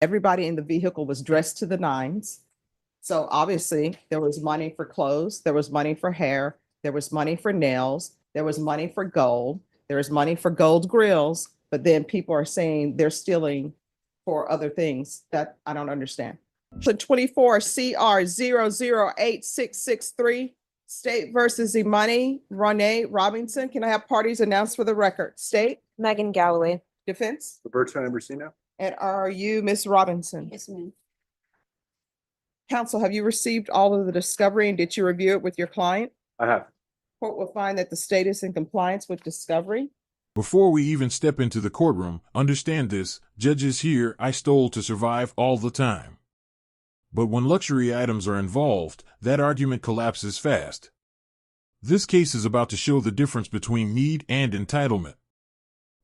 Everybody in the vehicle was dressed to the nines. So obviously there was money for clothes, there was money for hair, there was money for nails, there was money for gold, there was money for gold grills, but then people are saying they're stealing for other things that I don't understand. So 24 CR 008663, State versus Imani Robinson. Can I have parties announced for the record? State, Megan Galloway. defense, Roberto Ambrosino. and are you Miss Robinson? Yes, ma'am. Counsel, have you received all of the discovery and did you review it with your client? I have. Court will find that the state is in compliance with discovery. Before we even step into the courtroom, understand this, judges here, I stole to survive all the time. But when luxury items are involved, that argument collapses fast. This case is about to show the difference between need and entitlement.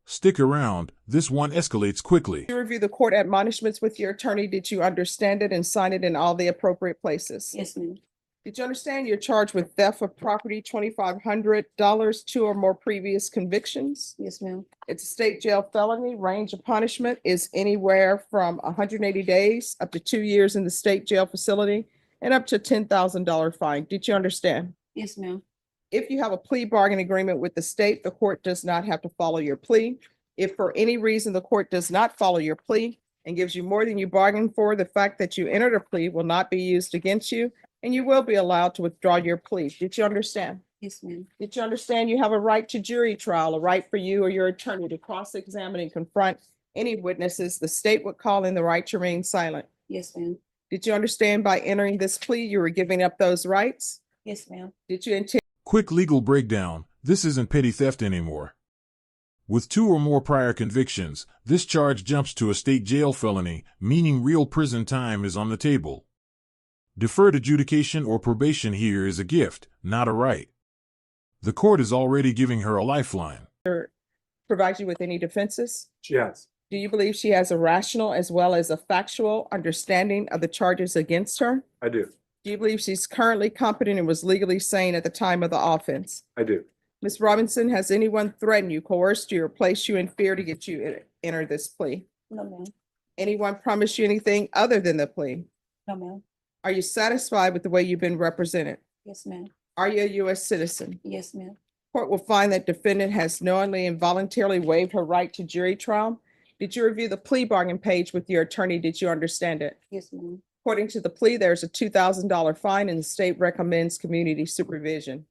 Stick around, this one escalates quickly. Did you review the court admonishments with your attorney? Did you understand it and sign it in all the appropriate places? Yes, ma'am. Did you understand you're charged with theft of property, $2,500, 2 or more previous convictions? Yes, ma'am. It's a state jail felony. Range of punishment is anywhere from 180 days up to 2 years in the state jail facility and up to $10,000 fine. Did you understand? Yes, ma'am. If you have a plea bargain agreement with the state, the court does not have to follow your plea. If for any reason the court does not follow your plea and gives you more than you bargained for, the fact that you entered a plea will not be used against you, and you will be allowed to withdraw your plea. Did you understand? Yes, ma'am. Did you understand you have a right to jury trial, a right for you or your attorney to cross-examine and confront any witnesses the state would call in the right to remain silent? Yes, ma'am. Did you understand by entering this plea, you were giving up those rights? Yes, ma'am. Did you intend? Quick legal breakdown, this isn't petty theft anymore. With 2 or more prior convictions, this charge jumps to a state jail felony, meaning real prison time is on the table. Deferred adjudication or probation here is a gift, not a right. The court is already giving her a lifeline. Provide you with any defenses? She has. Do you believe she has a rational as well as a factual understanding of the charges against her? I do. Do you believe she's currently competent and was legally sane at the time of the offense? I do. Ms. Robinson, has anyone threatened you, coerced you, or placed you in fear to get you to enter this plea? No, ma'am. Anyone promised you anything other than the plea? No, ma'am. Are you satisfied with the way you've been represented? Yes, ma'am. Are you a U.S. citizen? Yes, ma'am. Court will find that defendant has knowingly and voluntarily waived her right to jury trial. Did you review the plea bargain page with your attorney? Did you understand it? Yes, ma'am. According to the plea, there's a $2,000 fine and the state recommends community supervision.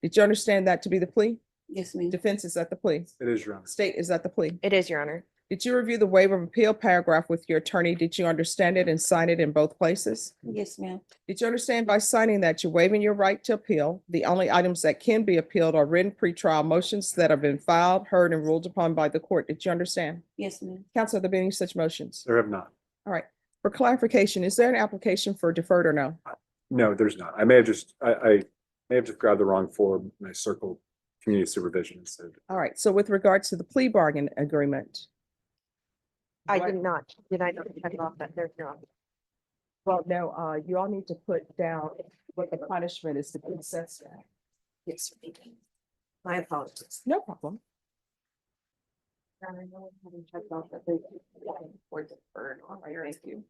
Did you understand that to be the plea? Yes, ma'am. Defense, is that the plea? It is, Your Honor. State, is that the plea? It is, Your Honor. Did you review the waiver of appeal paragraph with your attorney? Did you understand it and sign it in both places? Yes, ma'am. Did you understand by signing that you're waiving your right to appeal? The only items that can be appealed are written pretrial motions that have been filed, heard, and ruled upon by the court. Did you understand? Yes, ma'am. Counsel, have there been any such motions? There have not. All right. For clarification, is there an application for deferred or no? No, there's not. I may have just grabbed the wrong form and I circled community supervision instead. All right. So with regards to the plea bargain agreement. I Right. did not. Did I not check off that? There's no. Well, no, you all need to put down what the punishment is to be assessed at. Yes. My apologies. No problem. Thank you.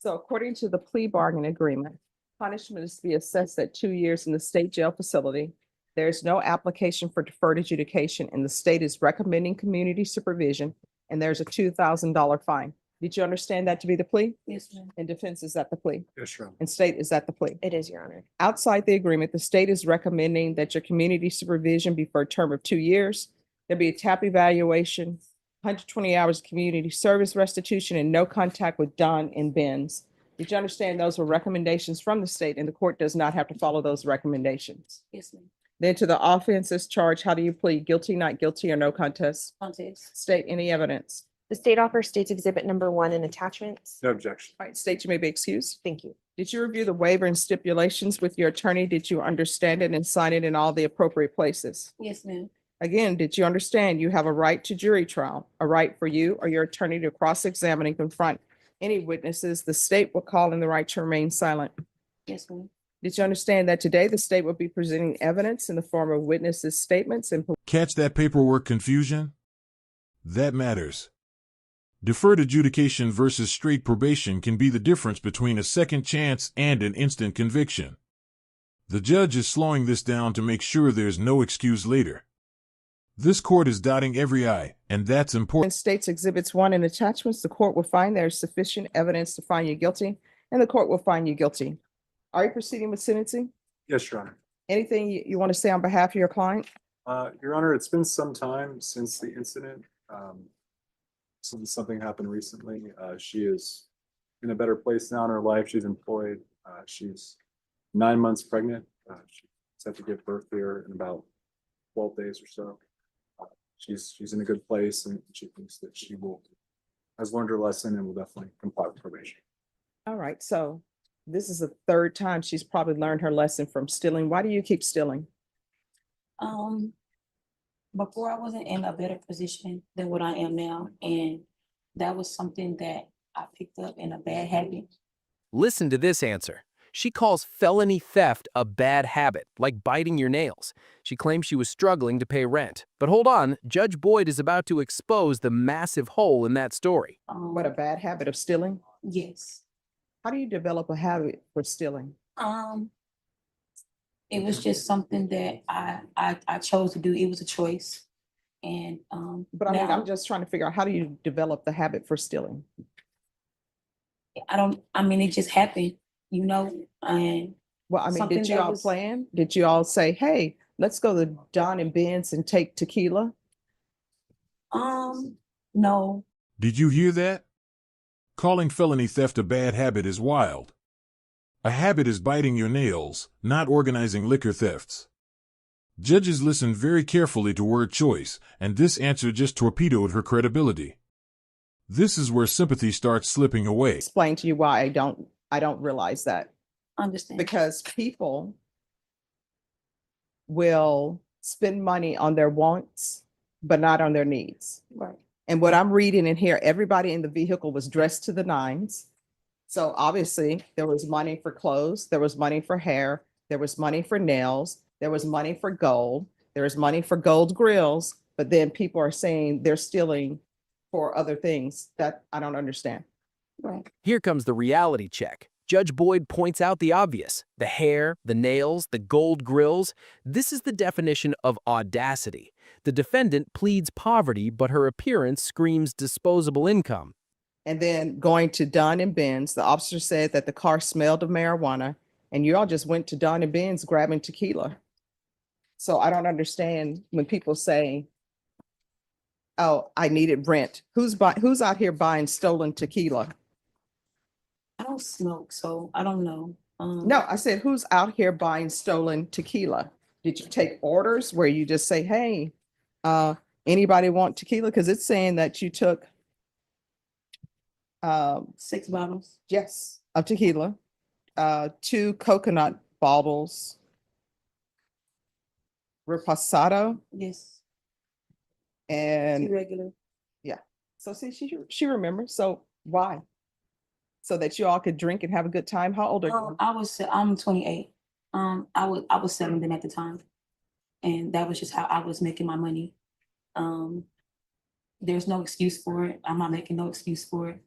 So according to the plea bargain agreement, punishment is to be assessed at 2 years in the state jail facility. There is no application for deferred adjudication and the state is recommending community supervision and there's a $2,000 fine. Did you understand that to be the plea? Yes, ma'am. And defense, is that the plea? Yes, Your Honor. And state, is that the plea? It is, Your Honor. Outside the agreement, the state is recommending that your community supervision be for a term of 2 years. There'll be a TAP evaluation, 120 hours of community service restitution, and no contact with Don and Benz. Did you understand those were recommendations from the state and the court does not have to follow those recommendations? Yes, ma'am. Then to the offenses charge, how do you plead? Guilty, not guilty, or no contest? Contest. State, any evidence? The state offers states exhibit number 1 and attachments. No objection. All right, state, you may be excused. Thank you. Did you review the waiver and stipulations with your attorney? Did you understand it and sign it in all the appropriate places? Yes, ma'am. Again, did you understand you have a right to jury trial, a right for you or your attorney to cross-examine and confront any witnesses the state will call in the right to remain silent? Yes, ma'am. Did you understand that today the state will be presenting evidence in the form of witnesses' statements and Catch that paperwork confusion? That matters. Deferred adjudication versus straight probation can be the difference between a second chance and an instant conviction. The judge is slowing this down to make sure there's no excuse later. This court is dotting every I, and that's In important. States Exhibits 1 and attachments, the court will find there is sufficient evidence to find you guilty, and the court will find you guilty. Are you proceeding with sentencing? Yes, Your Honor. Anything you want to say on behalf of your client? Your Honor, it's been some time since the incident. Since something happened recently, she is in a better place now in her life. She's employed. She's 9 months pregnant. She's set to give birth here in about 12 days or so. She's in a good place, and she thinks that has learned her lesson and will definitely comply with probation. All right, so this is the third time she's probably learned her lesson from stealing. Why do you keep stealing? Before I wasn't in a better position than what I am now, and that was something that I picked up in a bad habit. Listen to this answer. She calls felony theft a bad habit, like biting your nails. She claims she was struggling to pay rent. But hold on, Judge Boyd is about to expose the massive hole in that story. What, a bad habit of stealing? Yes. How do you develop a habit for stealing? It was just something that I chose to do. It was a choice. And But I mean, now, I'm just trying to figure out, how do you develop the habit for stealing? it just happened, you know, and Well, I mean, Something did you that all was- plan? Did you all say, hey, let's go to Don and Ben's and take tequila? no. Did you hear that? Calling felony theft a bad habit is wild. A habit is biting your nails, not organizing liquor thefts. Judges listen very carefully to word choice, and this answer just torpedoed her credibility. This is where sympathy starts slipping away. Explain to you why I don't realize that. Understand. Because people will spend money on their wants, but not on their needs. Right. And what I'm reading in here, everybody in the vehicle was dressed to the nines. So obviously there was money for clothes, there was money for hair, there was money for nails, there was money for gold, there was money for gold grills, but then people are saying they're stealing for other things that I don't understand. Right. Here comes the reality check. Judge Boyd points out the obvious. The hair, the nails, the gold grills. This is the definition of audacity. The defendant pleads poverty, but her appearance screams disposable income. And then going to Don and Ben's, the officer said that the car smelled of marijuana, and you all just went to Don and Ben's grabbing tequila. So I don't understand when people say, oh, I needed rent. Who's out here buying stolen tequila? I don't smoke, so I don't know. No, I said, who's out here buying stolen tequila? Did you take orders where you just say, hey, anybody want tequila? Because it's saying that you took 6 bottles. yes, of tequila, 2 coconut bottles, reposado, Yes. and Irregular. so see, she remembers. So why? So that you all could drink and have a good time. How old are you? I'm 28. I was 7 then at the time, and that was just how I was making my money. There's no excuse for it. I'm not making no excuse for it.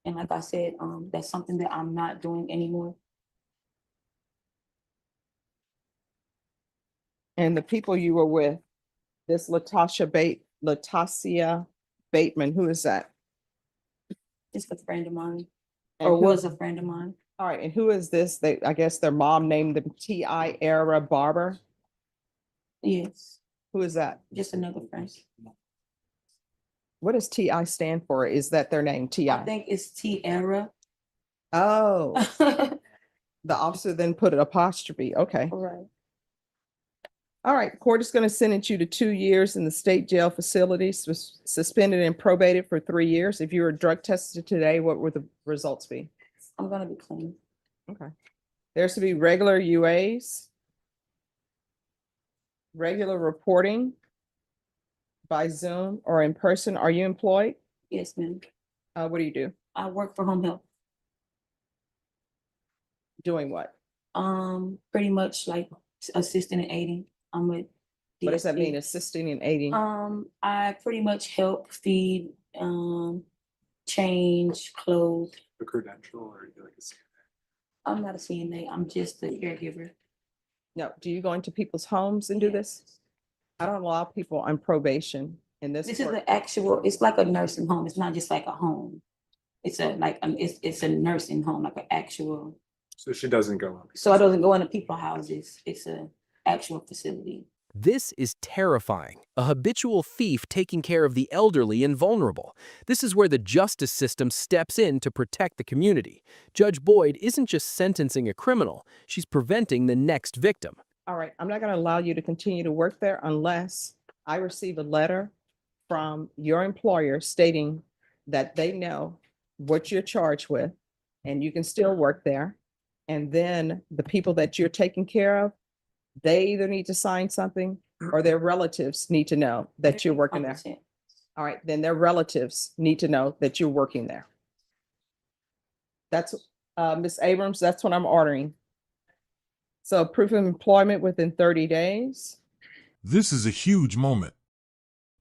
And like I said, that's something that I'm not doing anymore. And the people you were with, this Latasia Bateman, who is that? It's a friend of mine, And or who- was a friend of mine. All right, and who is this? I guess their mom named them T.I. Era Barber. Yes, Who is that? just another friend. What does T.I. stand for? Is that their name, I T.I.? think it's T-Era. Oh, the officer then put an apostrophe. Okay. Right. All right, court is going to sentence you to 2 years in the state jail facility, suspended and probated for 3 years. If you were drug tested today, what would the results be? I'm gonna be clean. Okay. There's to be regular UAs, regular reporting by Zoom or in person. Are you employed? Yes, ma'am. What do you do? I work for home health. Doing what? Pretty much like assisting and aiding. I'm with. What does that mean, DSP. assisting and aiding? I pretty much help feed, change clothes. The credential or you like a CNA? I'm not a CNA, I'm just a caregiver. No, do you go into people's homes and do this? I don't allow people on probation in this. This is court. the actual, it's like a nursing home, it's not just like a home. It's a, like, it's a nursing home, like an actual, So she doesn't go on. so it doesn't go into people's houses, it's a actual facility. This is terrifying. A habitual thief taking care of the elderly and vulnerable. This is where the justice system steps in to protect the community. Judge Boyd isn't just sentencing a criminal, she's preventing the next victim. All right, I'm not going to allow you to continue to work there unless I receive a letter from your employer stating that they know what you're charged with and you can still work there. And then the people that you're taking care of, they either need to sign something or their relatives need to know that you're working there. 100%. All right, then their relatives need to know that you're working there. That's, Ms. Abrams, that's what I'm ordering. So proof of employment within 30 days. This is a huge moment.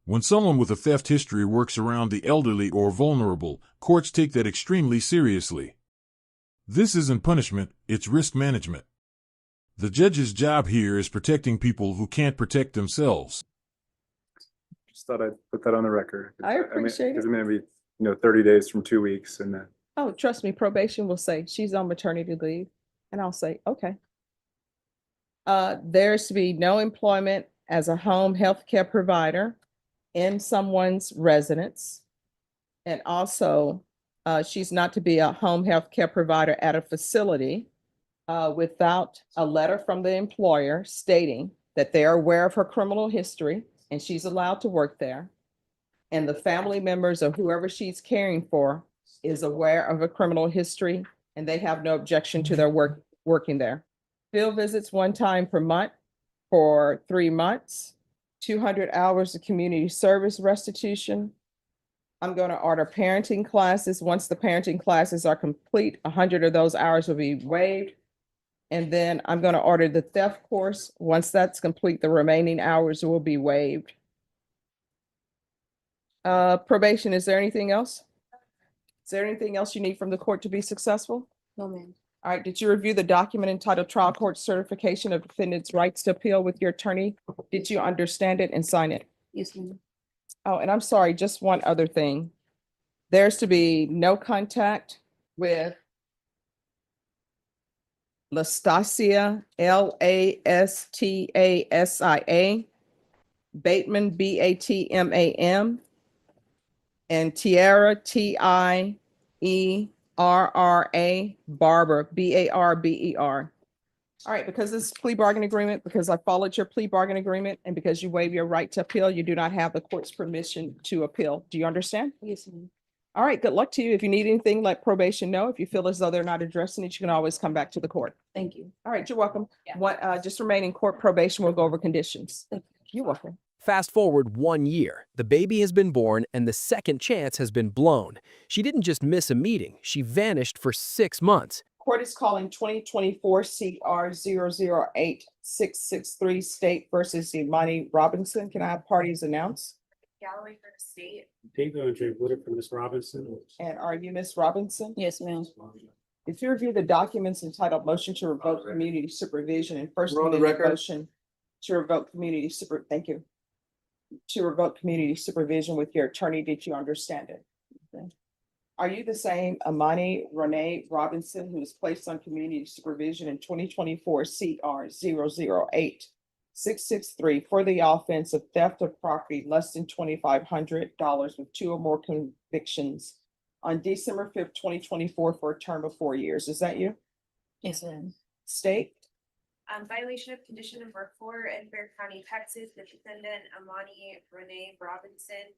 When someone with a theft history works around the elderly or vulnerable, courts take that extremely seriously. This isn't punishment, it's risk management. The judge's job here is protecting people who can't protect themselves. Just thought I'd put that on the record. I appreciate it. Because it may be, 30 days from 2 weeks and then. Oh, trust me, probation will say she's on maternity leave. And I'll say, okay. There's to be no employment as a home health care provider in someone's residence. And also, she's not to be a home health care provider at a facility without a letter from the employer stating that they are aware of her criminal history and she's allowed to work there. And the family members of whoever she's caring for is aware of a criminal history and they have no objection to their working there. Field visits 1 time per month for 3 months, 200 hours of community service restitution. I'm going to order parenting classes. Once the parenting classes are complete, 100 of those hours will be waived. And then I'm going to order the theft course. Once that's complete, the remaining hours will be waived. Probation, is there anything else? Is there anything else you need from the court to be successful? No, ma'am. All right, did you review the document entitled Trial Court Certification of Defendant's Rights to Appeal with your attorney? Did you understand it and sign it? Yes, ma'am. Oh, and I'm sorry, just one other thing. There's to be no contact with Lastasia, Lastasia, Bateman, Batman, and Tierra, Tierra, Barber, Barber. All right, because this is plea bargain agreement, because I followed your plea bargain agreement, and because you waive your right to appeal, you do not have the court's permission to appeal. Do you understand? Yes, ma'am. All right, good luck to you. If you need anything, let probation know. If you feel as though they're not addressing it, you can always come back to the court. Thank you. All right, you're welcome. Yeah. What, just remain in court probation. We'll go over conditions. Thank You're welcome. Fast forward 1 year. The baby has been born and the second chance has been blown. She didn't just miss a meeting, she vanished for 6 months. Court is calling 2024 CR 008663 State versus Imani Robinson. Can I have parties announced? Galloway for the state. David and Jay Woodard from Miss Robinson. And are you Miss Robinson? Yes, ma'am. If you review the documents entitled Motion to Revoke Community Supervision and First We're on the Amendment record. Motion to revoke community thank you. To revoke community supervision with your attorney, did you understand it? Okay. Are you the same Imani Robinson who was placed on community supervision in 2024 CR 008663 for the offense of theft of property less than $2,500 with 2 or more convictions on December 5th, 2024 for a term of 4 years? Is that you? Yes, ma'am. State? Violation of condition of work for in Bexar County, Texas, the defendant Imani Robinson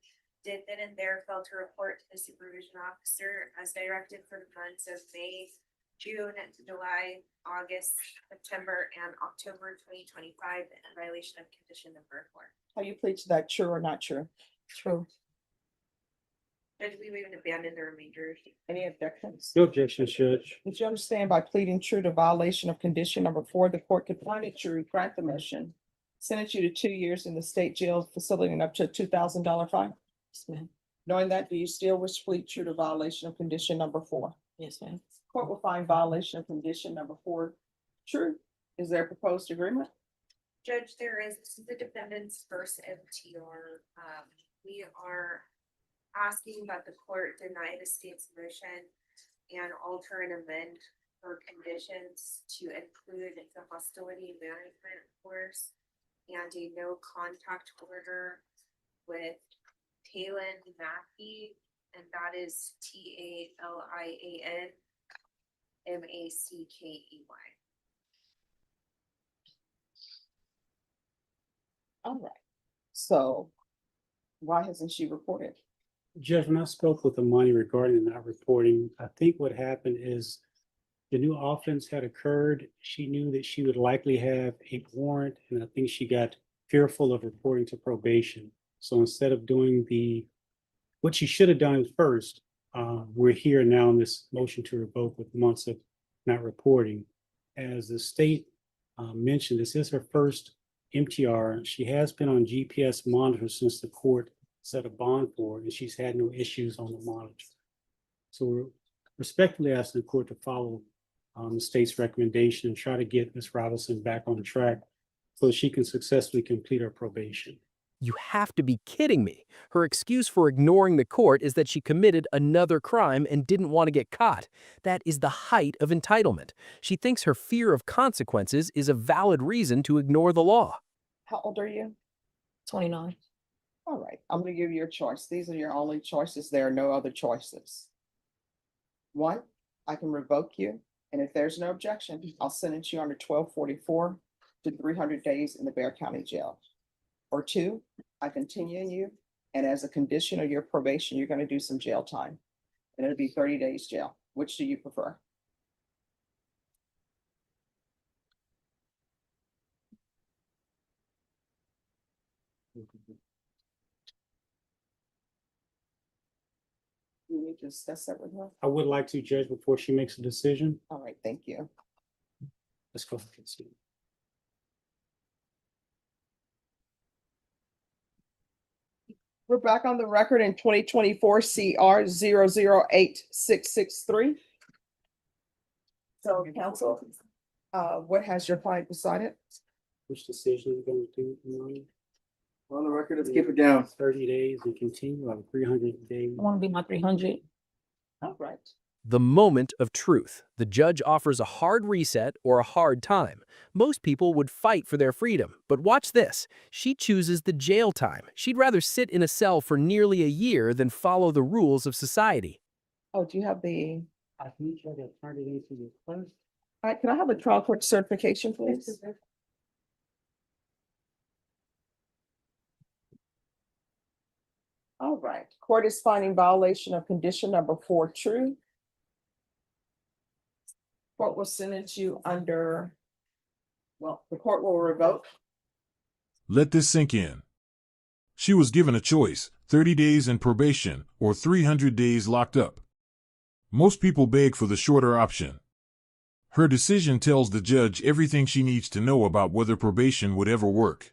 did then and there fail to report to the supervision officer as directed for the months of May, June, July, August, September, and October 2025 in violation of condition number 4. How you plead to that, true or not true? True. Judge, we even abandoned the remainder. Any objections? No objections, Judge. Did you understand by pleading true to violation of condition number 4, the court could find it true, grant the motion, sentence you to 2 years in the state jail facility and up to a $2,000 fine? Yes, ma'am. Knowing that, do you still wish to plead true to violation of condition number 4? Yes, ma'am. Court will find violation of condition number 4 true. Is there a proposed agreement? Judge, this is the defendant's first MTR. We are asking that the court deny the state's motion and alter and amend her conditions to include the hostility management course and a no contact order with Taylin Mackey, and that is TALIAN MACKEY. All right. So why hasn't she reported? Judge, when I spoke with Imani regarding not reporting, I think what happened is the new offense had occurred. She knew that she would likely have a warrant, and I think she got fearful of reporting to probation. So instead of doing what she should have done first, we're here now in this motion to revoke with months of not reporting. As the state mentioned, this is her first MTR. She has been on GPS monitor since the court set a bond for her, and she's had no issues on the monitor. So we're respectfully asking the court to follow the state's recommendation and try to get Ms. Robinson back on track so she can successfully complete her probation. You have to be kidding me. Her excuse for ignoring the court is that she committed another crime and didn't want to get caught. That is the height of entitlement. She thinks her fear of consequences is a valid reason to ignore the law. How old are you? 29. All right, I'm gonna give you your choice. These are your only choices. There are no other choices. 1, I can revoke you, and if there's no objection, I'll sentence you under 1244 to 300 days in the Bexar County Jail. Or 2, I continue you, and as a condition of your probation, you're gonna do some jail time, and it'll be 30 days jail. Which do you prefer? You need to discuss that with her? I would like to, Judge, before she makes a decision. All right, thank you. Let's go ahead and see. We're back on the record in 2024 CR 008663. So counsel, what has your client decided? Which decision are you going to do, Imani? On the record, let's keep it down. 30 days and continue on 300 days. I want to be my 300. All right. The moment of truth. The judge offers a hard reset or a hard time. Most people would fight for their freedom, but watch this. She chooses the jail time. She'd rather sit in a cell for nearly a year than follow the rules of society. Oh, do you have the, I think you have turned it into your first. all right, can I have a trial court certification, please? All right, court is finding violation of condition number 4 true. Court will sentence you under, well, the court will revoke. Let this sink in. She was given a choice, 30 days in probation or 300 days locked up. Most people beg for the shorter option. Her decision tells the judge everything she needs to know about whether probation would ever work.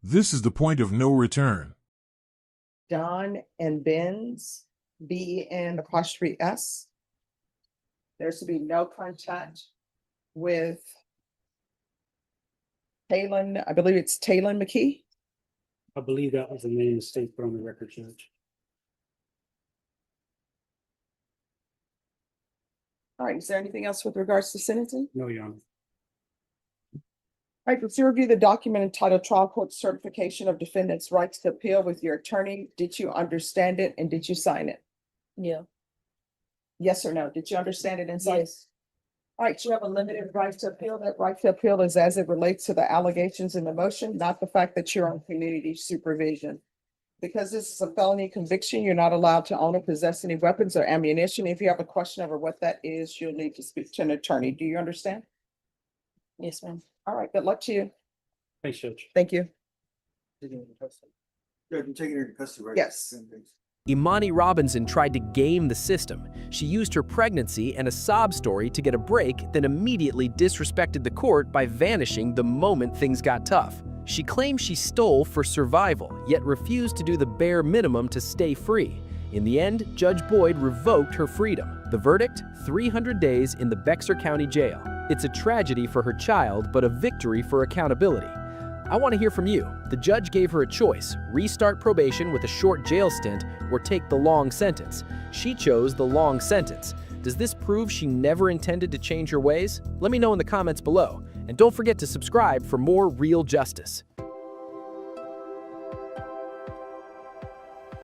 This is the point of no return. Don and Benz, BEN''S. There's to be no contact with Taylin, I believe it's Taylin McKee. I believe that was the name the state put on the record, Judge. All right, is there anything else with regards to sentencing? No, Your Honor. All right, let's review the document entitled Trial Court Certification of Defendant's Rights to Appeal with your attorney. Did you understand it and did you sign it? Yeah. Yes or no? Did you understand it and sign it? Yes. All right, you have a limited right to appeal. That right to appeal is as it relates to the allegations in the motion, not the fact that you're on community supervision. Because this is a felony conviction, you're not allowed to own or possess any weapons or ammunition. If you have a question over what that is, you'll need to speak to an attorney. Do you understand? Yes, ma'am. All right, good luck to you. Thanks, Judge. Thank you. Judge, I'm taking her to custody, right? Yes. Imani Robinson tried to game the system. She used her pregnancy and a sob story to get a break, then immediately disrespected the court by vanishing the moment things got tough. She claims she stole for survival, yet refused to do the bare minimum to stay free. In the end, Judge Boyd revoked her freedom. The verdict? 300 days in the Bexar County Jail. It's a tragedy for her child, but a victory for accountability. I want to hear from you. The judge gave her a choice: restart probation with a short jail stint or take the long sentence. She chose the long sentence. Does this prove she never intended to change her ways? Let me know in the comments below. And don't forget to subscribe for more real justice.